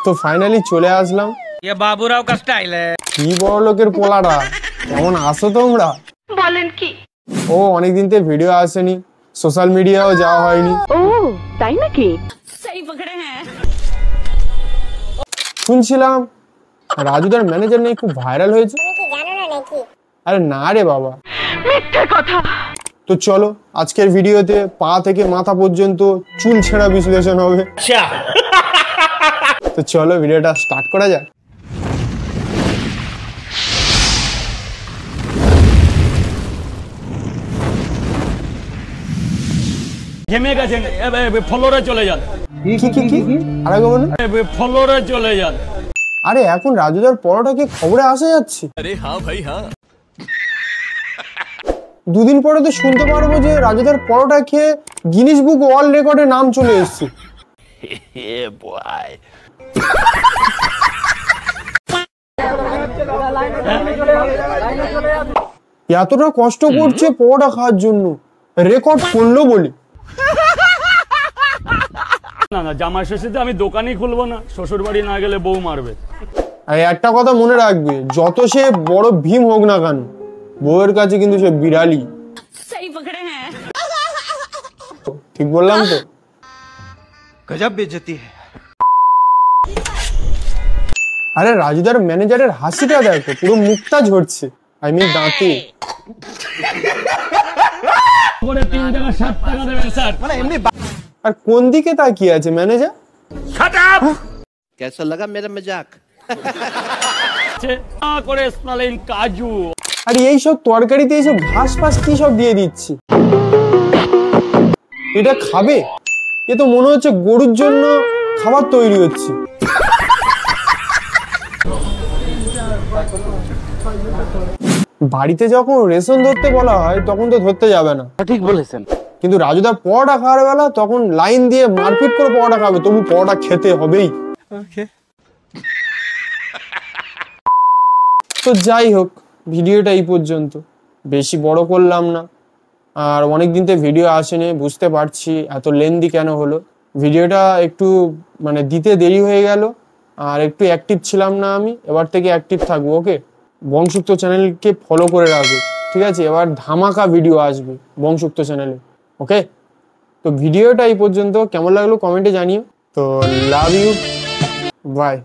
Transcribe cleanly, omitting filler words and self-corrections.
তো ফাইনালি চলে আসলাম। ये बाबूराव का स्टाइल है। কি বড় লোকের পোলাটা, কেমন আছো তোমরা? বলেন কি? ও অনেকদিন থেকে ভিডিও আসেনি, সোশ্যাল মিডিয়াও যাওয়া হয়নি। ও তাই নাকি? सही पकड़े हैं। শুনছিলাম রাজুদার ম্যানেজার নেই খুব ভাইরাল হয়েছে। আরে না রে বাবা, মিথ্যে কথা। তো চলো আজকের ভিডিওতে পা থেকে মাথা পর্যন্ত চুল ছেঁড়া বিশ্লেষণ হবে। তো চলো ভিডিওটা স্টার্ট করা যাক। ঘেমে গেছেন, ফ্লোরে চলে যান। কি আরেকবার বলুন। ফ্লোরে চলে যান। আরে এখন রাজুদার পরোটা কি খবরে আসা যাচ্ছে? अरे हाँ भाई हाँ। দুদিন পরে তো শুনতে পারবো যে রাজুদার পরোটা খেয়ে গিনিস বুক ওয়ার্ল্ড রেকর্ডে নাম চলে এসেছে। এতটা কষ্ট করছে পরোটা খাওয়ার জন্য, রেকর্ড করলো বলে। না না, জামাই ষষ্ঠীতে আমি দোকানই খুলবো না, শ্বশুর বাড়ি না গেলে বউ মারবে। আর একটা কথা মনে রাখবে, যত সে বড় ভীম হোক না কেন, বউয়ের কাছে কিন্তু সে বিড়ালি। सही पकड़े हैं। ঠিক বললাম তো? गजब बेइज्जती है। আরে রাজুদার ম্যানেজারের হাসিটা দেখো, পুরো মুখটা ঝরছে, আই মিন দাঁতে। 3 টাকা 7 টাকা দেবেন স্যার। আর কোন দিকে তাকিয়ে আছে ম্যানেজার? कैसा लगा मेरा मजाक? করে স্মেলিং কাজু। আর এই সব তরকারিতে এইসব ঘাস ফাস কি সব দিয়ে দিচ্ছি, এটা খাবে? এ তো মনে হচ্ছে গরুর জন্য খাবার তৈরি হচ্ছে। বাড়িতে যখন রেশন ধরতে বলা হয় তখন তো ধরতে যাবে না, ঠিক বলেছেন। কিন্তু রাজুদার পরোটা খাওয়ার বেলা তখন লাইন দিয়ে মারপিট করে পরোটা খাবে, তবু পরোটা খেতে হবেই। তো যাই হোক, ভিডিওটা এই পর্যন্ত, বেশি বড় করলাম না। আর অনেকদিন থেকে ভিডিও আসেনি, বুঝতে পারছি এত লেন্দি কেন হলো। ভিডিওটা একটু মানে দিতে দেরি হয়ে গেল, আর একটু অ্যাক্টিভ ছিলাম না আমি। এবার থেকে অ্যাক্টিভ থাকবো, ওকে? বংশুক্ত চ্যানেলকে ফলো করে রাখবো, ঠিক আছে? এবার ধামাকা ভিডিও আসবে বংশুক্ত চ্যানেলে, ওকে? তো ভিডিওটা এই পর্যন্ত, কেমন লাগলো কমেন্টে জানিও। তো লাভ ইউ, বাই।